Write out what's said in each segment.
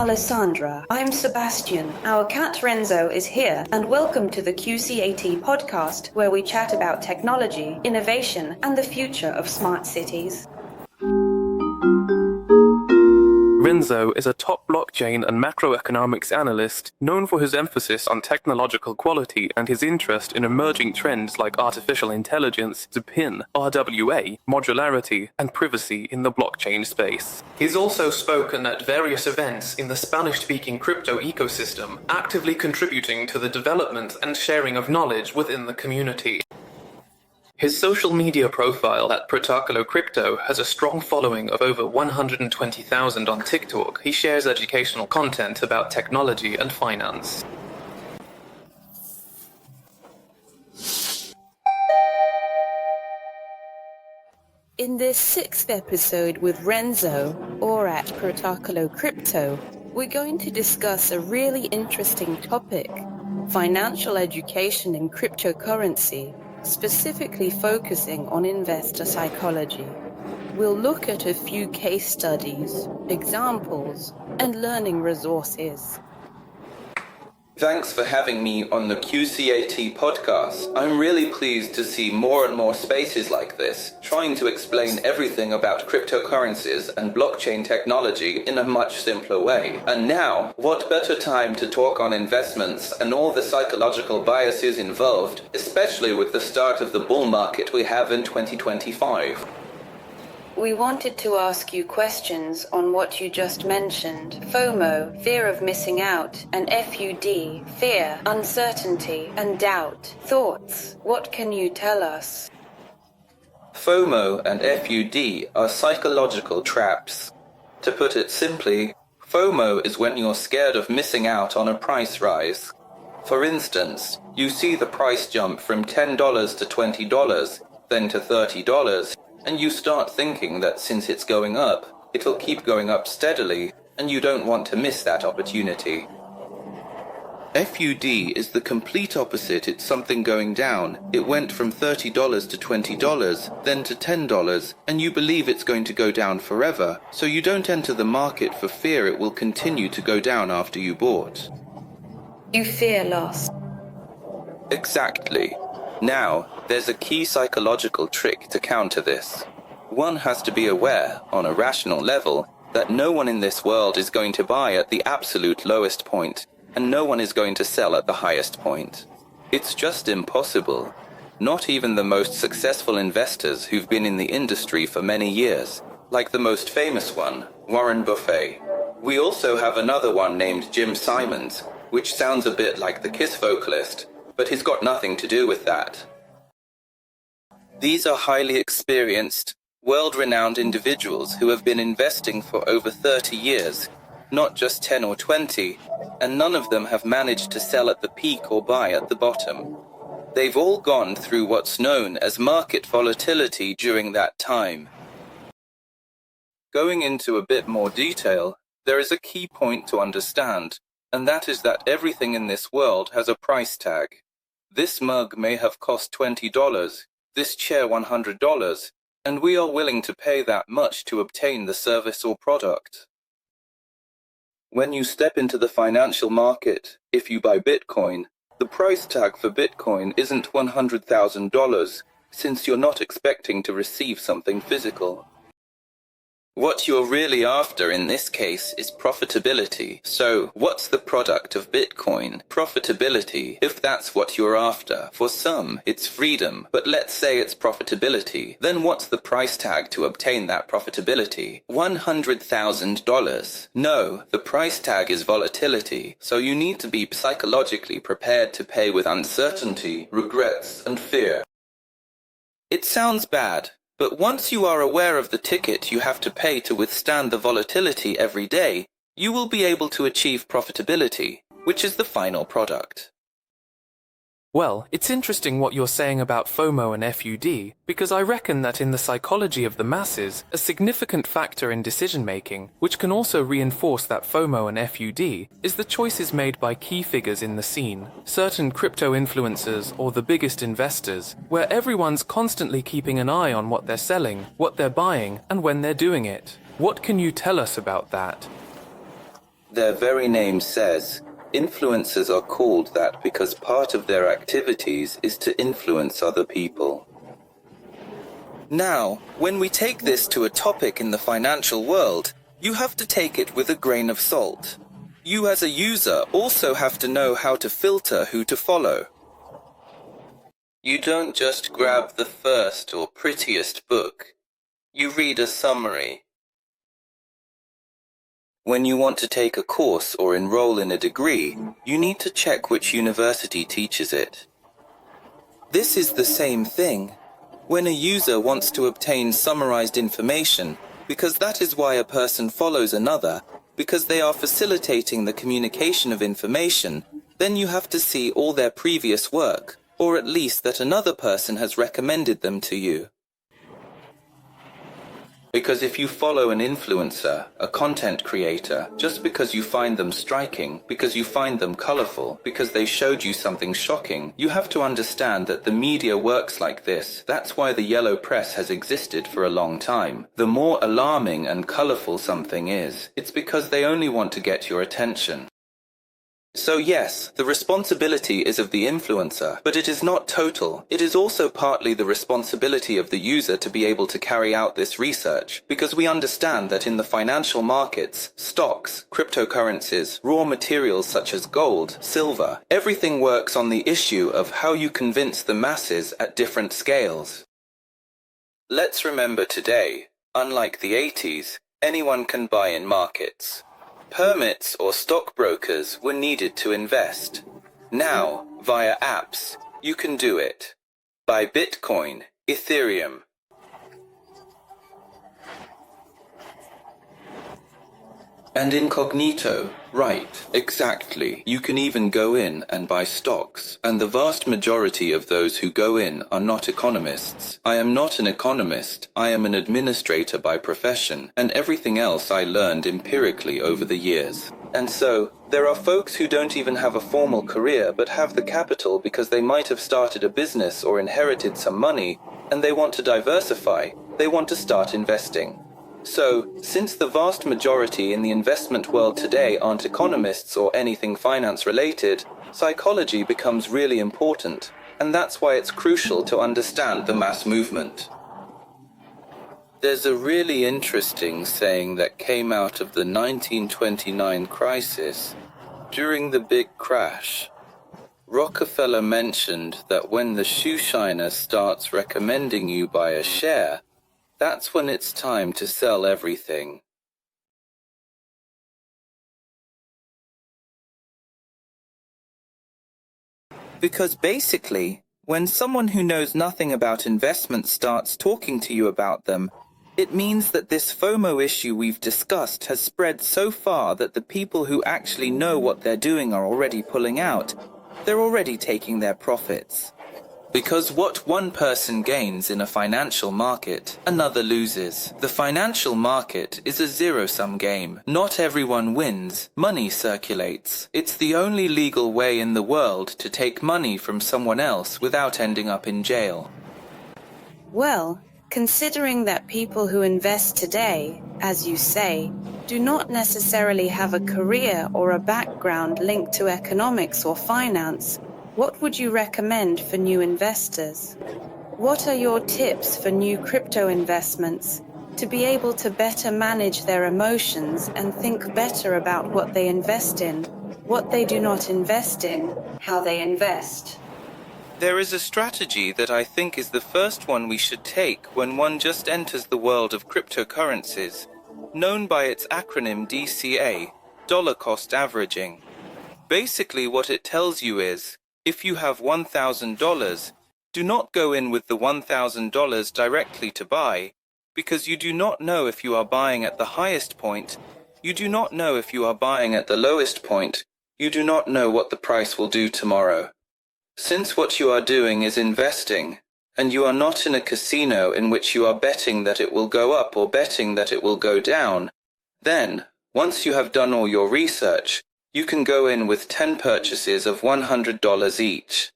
Alessandra. I'm Sebastian. Our cat Renzo is here, and welcome to the QCAT podcast, where we chat about technology, innovation, and the future of smart cities. Renzo is a top blockchain and macroeconomics analyst known for his emphasis on technological quality and his interest in emerging trends like artificial intelligence, ZPIN, RWA, modularity, and privacy in the blockchain space. He's also spoken at various events in the Spanish-speaking crypto ecosystem, actively contributing to the development and sharing of knowledge within the community. His social media profile at Protocolo Crypto has a strong following of over 120,000 on TikTok. He shares educational content about technology and finance. In this sixth episode with Renzo, or at Protocolo Crypto, we're going to discuss a really interesting topic: financial education in cryptocurrency, specifically focusing on investor psychology. We'll look at a few case studies, examples, and learning resources. Thanks for having me on the QCAT podcast. I'm really pleased to see more and more spaces like this, trying to explain everything about cryptocurrencies and blockchain technology in a much simpler way. And now, what better time to talk on investments and all the psychological biases involved, especially with the start of the bull market we have in 2025. We wanted to ask you questions on what you just mentioned: FOMO, fear of missing out, and FUD, fear, uncertainty, and doubt. Thoughts? What can you tell us? FOMO and FUD are psychological traps. To put it simply, FOMO is when you're scared of missing out on a price rise. For instance, you see the price jump from $10 to $20, then to $30, and you start thinking that since it's going up, it'll keep going up steadily, and you don't want to miss that opportunity. FUD is the complete opposite. It's something going down. It went from $30 to $20, then to $10, and you believe it's going to go down forever, so you don't enter the market for fear it will continue to go down after you bought. You fear loss. Exactly. Now, there's a key psychological trick to counter this. One has to be aware, on a rational level, that no one in this world is going to buy at the absolute lowest point, and no one is going to sell at the highest point. It's just impossible. Not even the most successful investors who've been in the industry for many years, like the most famous one, Warren Buffett. We also have another one named Jim Simons, which sounds a bit like the Kiss vocalist, but he's got nothing to do with that. These are highly experienced, world-renowned individuals who have been investing for over 30 years, not just 10 or 20, and none of them have managed to sell at the peak or buy at the bottom. They've all gone through what's known as market volatility during that time. Going into a bit more detail, there is a key point to understand, and that is that everything in this world has a price tag. This mug may have cost $20, this chair $100, and we are willing to pay that much to obtain the service or product. When you step into the financial market, if you buy Bitcoin, the price tag for Bitcoin isn't $100,000, since you're not expecting to receive something physical. What you're really after in this case is profitability. So, what's the product of Bitcoin? Profitability, if that's what you're after. For some, it's freedom, but let's say it's profitability. Then what's the price tag to obtain that profitability? $100,000. No, the price tag is volatility. So you need to be psychologically prepared to pay with uncertainty, regrets, and fear. It sounds bad, but once you are aware of the ticket you have to pay to withstand the volatility every day, you will be able to achieve profitability, which is the final product. Well, it's interesting what you're saying about FOMO and FUD, because I reckon that in the psychology of the masses, a significant factor in decision-making, which can also reinforce that FOMO and FUD, is the choices made by key figures in the scene, certain crypto influencers or the biggest investors, where everyone's constantly keeping an eye on what they're selling, what they're buying, and when they're doing it. What can you tell us about that? Their very name says, influencers are called that because part of their activities is to influence other people. Now, when we take this to a topic in the financial world, you have to take it with a grain of salt. You as a user also have to know how to filter who to follow. You don't just grab the first or prettiest book. You read a summary. When you want to take a course or enroll in a degree, you need to check which university teaches it. This is the same thing. When a user wants to obtain summarized information, because that is why a person follows another, because they are facilitating the communication of information, then you have to see all their previous work, or at least that another person has recommended them to you. Because if you follow an influencer, a content creator, just because you find them striking, because you find them colorful, because they showed you something shocking, you have to understand that the media works like this. That's why the yellow press has existed for a long time. The more alarming and colorful something is, it's because they only want to get your attention. So yes, the responsibility is of the influencer, but it is not total. It is also partly the responsibility of the user to be able to carry out this research, because we understand that in the financial markets, stocks, cryptocurrencies, raw materials such as gold, silver, everything works on the issue of how you convince the masses at different scales. Let's remember today, unlike the 80s, anyone can buy in markets. Permits or stockbrokers were needed to invest. Now, via apps, you can do it. Buy Bitcoin, Ethereum. And incognito, right, exactly. You can even go in and buy stocks. And the vast majority of those who go in are not economists. I am not an economist. I am an administrator by profession, and everything else I learned empirically over the years. And so, there are folks who don't even have a formal career but have the capital because they might have started a business or inherited some money, and they want to diversify. They want to start investing. So, since the vast majority in the investment world today aren't economists or anything finance related, psychology becomes really important, and that's why it's crucial to understand the mass movement. There's a really interesting saying that came out of the 1929 crisis during the big crash. Rockefeller mentioned that when the shoe shiner starts recommending you buy a share, that's when it's time to sell everything. Because basically, when someone who knows nothing about investment starts talking to you about them, it means that this FOMO issue we've discussed has spread so far that the people who actually know what they're doing are already pulling out. They're already taking their profits. Because what one person gains in a financial market, another loses. The financial market is a zero-sum game. Not everyone wins. Money circulates. It's the only legal way in the world to take money from someone else without ending up in jail. Well, considering that people who invest today, as you say, do not necessarily have a career or a background linked to economics or finance, what would you recommend for new investors? What are your tips for new crypto investments to be able to better manage their emotions and think better about what they invest in, what they do not invest in, how they invest? There is a strategy that I think is the first one we should take when one just enters the world of cryptocurrencies, known by its acronym DCA, dollar cost averaging. Basically what it tells you is, if you have $1,000, do not go in with the $1,000 directly to buy, because you do not know if you are buying at the highest point, you do not know if you are buying at the lowest point, you do not know what the price will do tomorrow. Since what you are doing is investing, and you are not in a casino in which you are betting that it will go up or betting that it will go down, then, once you have done all your research, you can go in with 10 purchases of $100 each.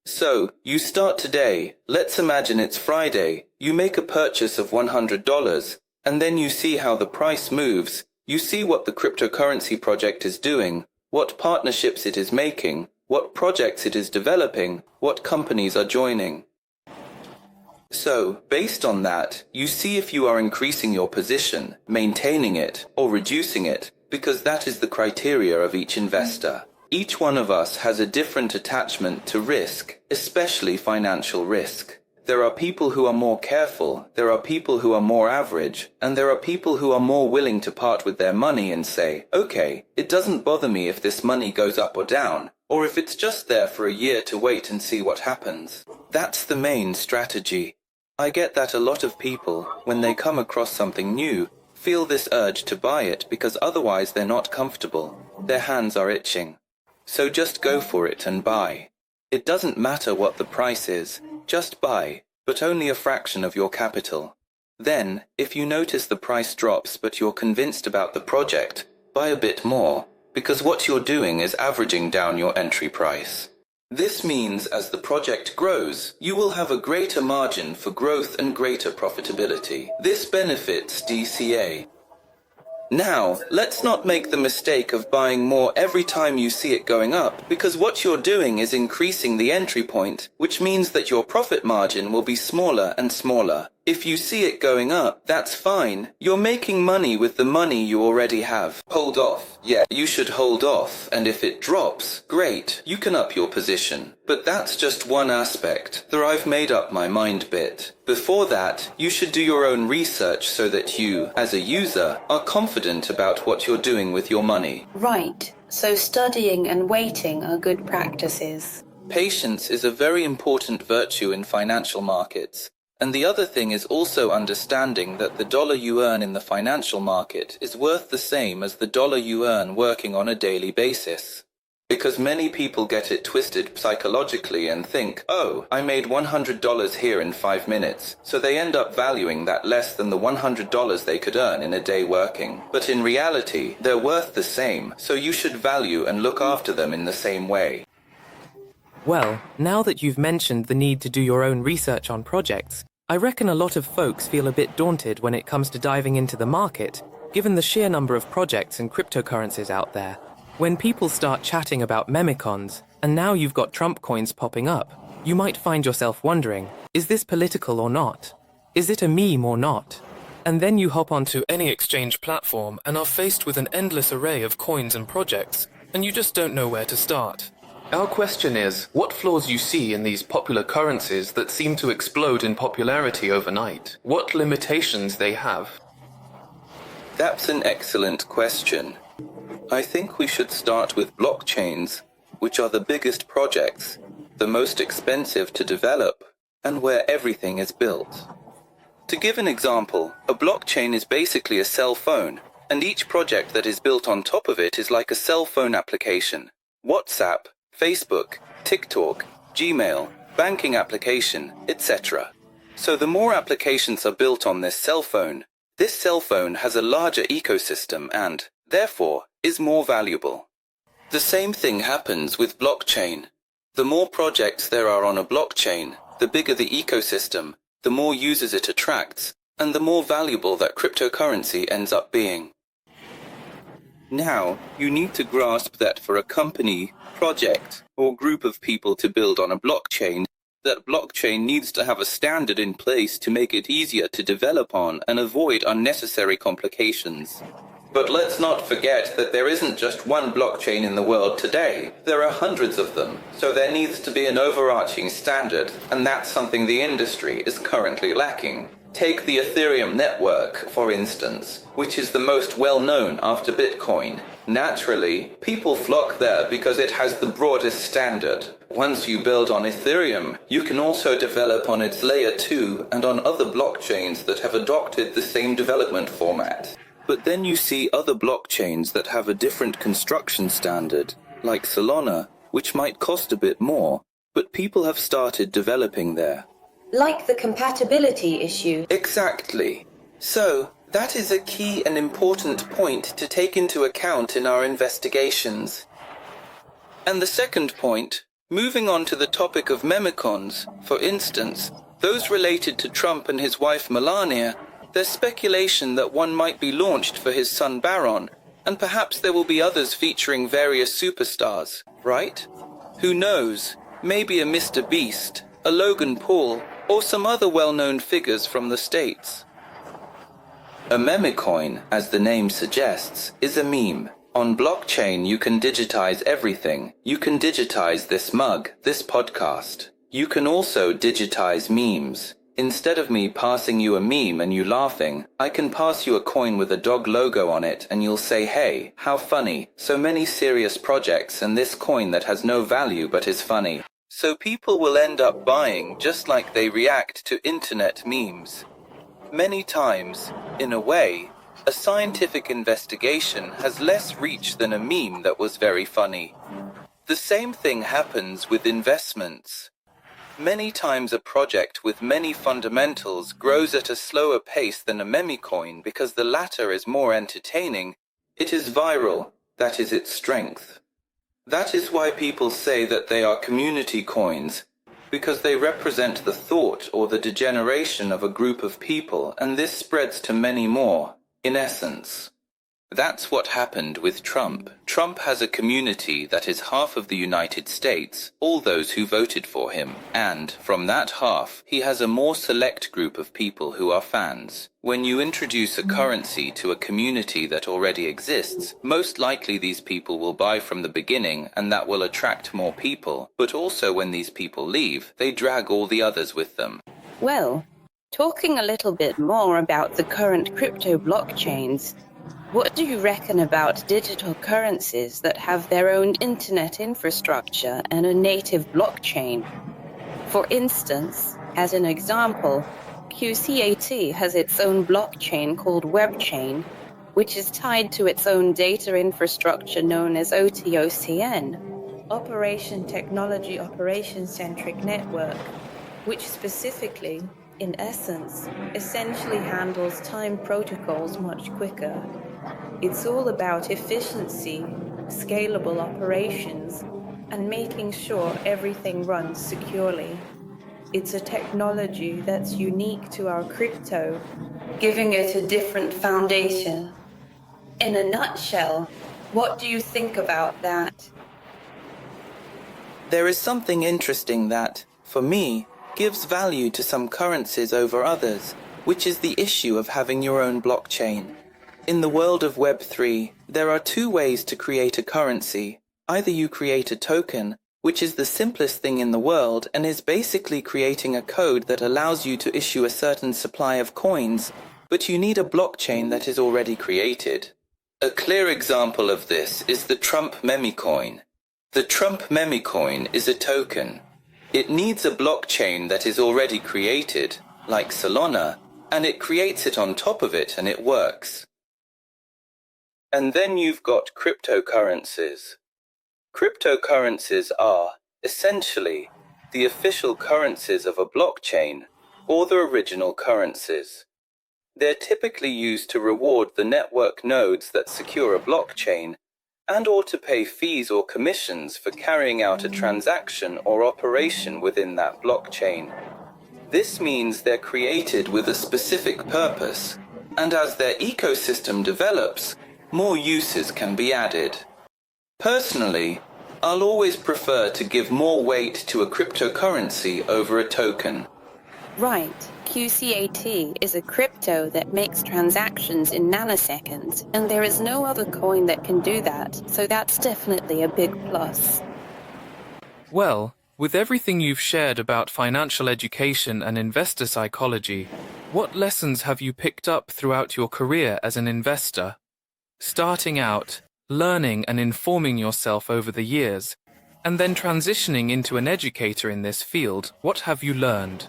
So, you start today. Let's imagine it's Friday. You make a purchase of $100, and then you see how the price moves. You see what the cryptocurrency project is doing, what partnerships it is making, what projects it is developing, what companies are joining. So, based on that, you see if you are increasing your position, maintaining it, or reducing it, because that is the criteria of each investor. Each one of us has a different attachment to risk, especially financial risk. There are people who are more careful, there are people who are more average, and there are people who are more willing to part with their money and say, okay, it doesn't bother me if this money goes up or down, or if it's just there for a year to wait and see what happens. That's the main strategy. I get that a lot of people, when they come across something new, feel this urge to buy it because otherwise they're not comfortable. Their hands are itching. So just go for it and buy. It doesn't matter what the price is, just buy, but only a fraction of your capital. Then, if you notice the price drops but you're convinced about the project, buy a bit more, because what you're doing is averaging down your entry price. This means as the project grows, you will have a greater margin for growth and greater profitability. This benefits DCA. Now, let's not make the mistake of buying more every time you see it going up, because what you're doing is increasing the entry point, which means that your profit margin will be smaller and smaller. If you see it going up, that's fine. You're making money with the money you already have. Hold off. Yeah, you should hold off, and if it drops, great, you can up your position. But that's just one aspect, the I've made up my mind bit. Before that, you should do your own research so that you, as a user, are confident about what you're doing with your money. Right, so studying and waiting are good practices. Patience is a very important virtue in financial markets. And the other thing is also understanding that the dollar you earn in the financial market is worth the same as the dollar you earn working on a daily basis. Because many people get it twisted psychologically and think, oh, I made $100 here in 5 minutes, so they end up valuing that less than the $100 they could earn in a day working. But in reality, they're worth the same, so you should value and look after them in the same way. Well, now that you've mentioned the need to do your own research on projects, I reckon a lot of folks feel a bit daunted when it comes to diving into the market, given the sheer number of projects and cryptocurrencies out there. When people start chatting about memicons, and now you've got Trump coins popping up, you might find yourself wondering, is this political or not? Is it a meme or not? And then you hop onto any exchange platform and are faced with an endless array of coins and projects, and you just don't know where to start. Our question is, what flaws you see in these popular currencies that seem to explode in popularity overnight? What limitations they have? That's an excellent question. I think we should start with blockchains, which are the biggest projects, the most expensive to develop, and where everything is built. To give an example, a blockchain is basically a cell phone, and each project that is built on top of it is like a cell phone application. WhatsApp, Facebook, TikTok, Gmail, banking application, etc. So the more applications are built on this cell phone has a larger ecosystem and, therefore, is more valuable. The same thing happens with blockchain. The more projects there are on a blockchain, the bigger the ecosystem, the more users it attracts, and the more valuable that cryptocurrency ends up being. Now, you need to grasp that for a company, project, or group of people to build on a blockchain, that blockchain needs to have a standard in place to make it easier to develop on and avoid unnecessary complications. But let's not forget that there isn't just one blockchain in the world today. There are hundreds of them, so there needs to be an overarching standard, and that's something the industry is currently lacking. Take the Ethereum network, for instance, which is the most well-known after Bitcoin. Naturally, people flock there because it has the broadest standard. Once you build on Ethereum, you can also develop on its layer 2 and on other blockchains that have adopted the same development format. But then you see other blockchains that have a different construction standard, like Solana, which might cost a bit more, but people have started developing there. Like the compatibility issue. Exactly. So, that is a key and important point to take into account in our investigations. And the second point, moving on to the topic of memicons, for instance, those related to Trump and his wife Melania, There's speculation that one might be launched for his son Baron, and perhaps there will be others featuring various superstars, right? Who knows? Maybe a Mr. Beast, a Logan Paul, or some other well-known figures from the States. A memecoin, as the name suggests, is a meme. On blockchain, you can digitize everything. You can digitize this mug, this podcast. You can also digitize memes. Instead of me passing you a meme and you laughing, I can pass you a coin with a dog logo on it and you'll say, hey, how funny. So many serious projects and this coin that has no value but is funny. So people will end up buying just like they react to internet memes. Many times, in a way, a scientific investigation has less reach than a meme that was very funny. The same thing happens with investments. Many times a project with many fundamentals grows at a slower pace than a memecoin because the latter is more entertaining. It is viral, that is its strength. That is why people say that they are community coins, because they represent the thought or the degeneration of a group of people, and this spreads to many more, in essence. That's what happened with Trump. Trump has a community that is half of the United States, all those who voted for him, and from that half, he has a more select group of people who are fans. When you introduce a currency to a community that already exists, most likely these people will buy from the beginning and that will attract more people, but also when these people leave, they drag all the others with them. Well, talking a little bit more about the current crypto blockchains, what do you reckon about digital currencies that have their own internet infrastructure and a native blockchain? For instance, as an example, QCAT has its own blockchain called WebChain, which is tied to its own data infrastructure known as OTOCN, Operation Technology Operation Centric Network, which specifically, in essence, essentially handles time protocols much quicker. It's all about efficiency, scalable operations, and making sure everything runs securely. It's a technology that's unique to our crypto, giving it a different foundation. In a nutshell, what do you think about that? There is something interesting that, for me, gives value to some currencies over others, which is the issue of having your own blockchain. In the world of Web3, there are two ways to create a currency. Either you create a token, which is the simplest thing in the world and is basically creating a code that allows you to issue a certain supply of coins, but you need a blockchain that is already created. A clear example of this is the Trump memecoin. The Trump memecoin is a token. It needs a blockchain that is already created, like Solana, and it creates it on top of it and it works. And then you've got cryptocurrencies. Cryptocurrencies are, essentially, the official currencies of a blockchain, or the original currencies. They're typically used to reward the network nodes that secure a blockchain, and or to pay fees or commissions for carrying out a transaction or operation within that blockchain. This means they're created with a specific purpose, and as their ecosystem develops, more uses can be added. Personally, I'll always prefer to give more weight to a cryptocurrency over a token. Right, QCAT is a crypto that makes transactions in nanoseconds, and there is no other coin that can do that, so that's definitely a big plus. Well, with everything you've shared about financial education and investor psychology, what lessons have you picked up throughout your career as an investor? Starting out, learning and informing yourself over the years, and then transitioning into an educator in this field, what have you learned?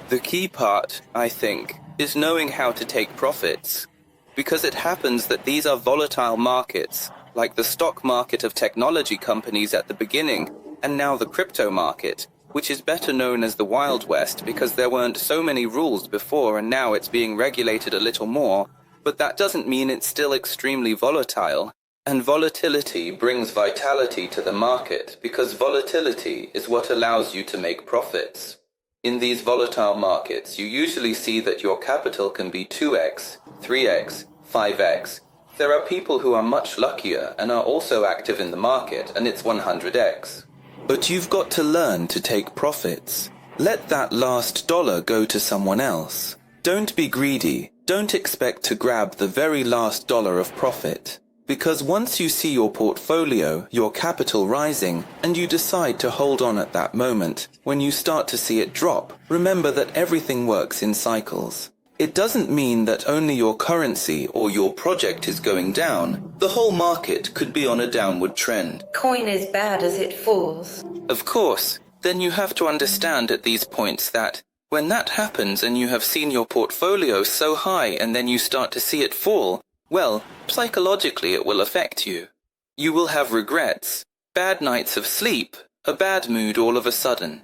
The key part, I think, is knowing how to take profits. Because it happens that these are volatile markets, like the stock market of technology companies at the beginning, and now the crypto market, which is better known as the Wild West because there weren't so many rules before and now it's being regulated a little more, but that doesn't mean it's still extremely volatile. And volatility brings vitality to the market because volatility is what allows you to make profits. In these volatile markets, you usually see that your capital can be 2x, 3x, 5x. There are people who are much luckier and are also active in the market, and it's 100x. But you've got to learn to take profits. Let that last dollar go to someone else. Don't be greedy. Don't expect to grab the very last dollar of profit. Because once you see your portfolio, your capital rising, and you decide to hold on at that moment, when you start to see it drop, remember that everything works in cycles. It doesn't mean that only your currency or your project is going down. The whole market could be on a downward trend. Coin is bad as it falls. Of course, then you have to understand at these points that when that happens and you have seen your portfolio so high and then you start to see it fall, well, psychologically it will affect you. You will have regrets, bad nights of sleep, a bad mood all of a sudden.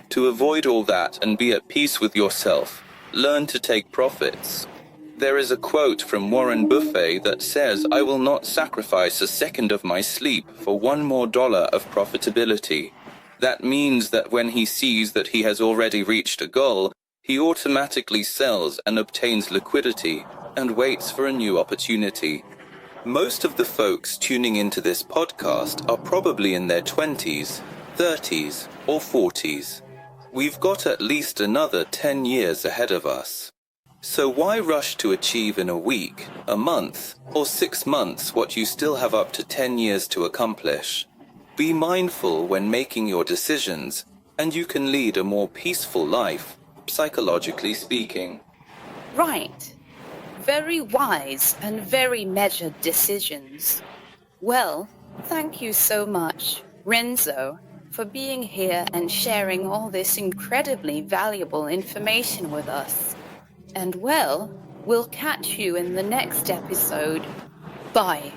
To avoid all that and be at peace with yourself, learn to take profits. There is a quote from Warren Buffett that says, "I will not sacrifice a second of my sleep for $1 more of profitability." That means that when he sees that he has already reached a goal, he automatically sells and obtains liquidity and waits for a new opportunity. Most of the folks tuning into this podcast are probably in their 20s, 30s, or 40s. We've got at least another 10 years ahead of us. So why rush to achieve in a week, a month, or 6 months what you still have up to 10 years to accomplish? Be mindful when making your decisions, and you can lead a more peaceful life, psychologically speaking. Right. Very wise and very measured decisions. Well, thank you so much, Renzo, for being here and sharing all this incredibly valuable information with us. And well, we'll catch you in the next episode. Bye.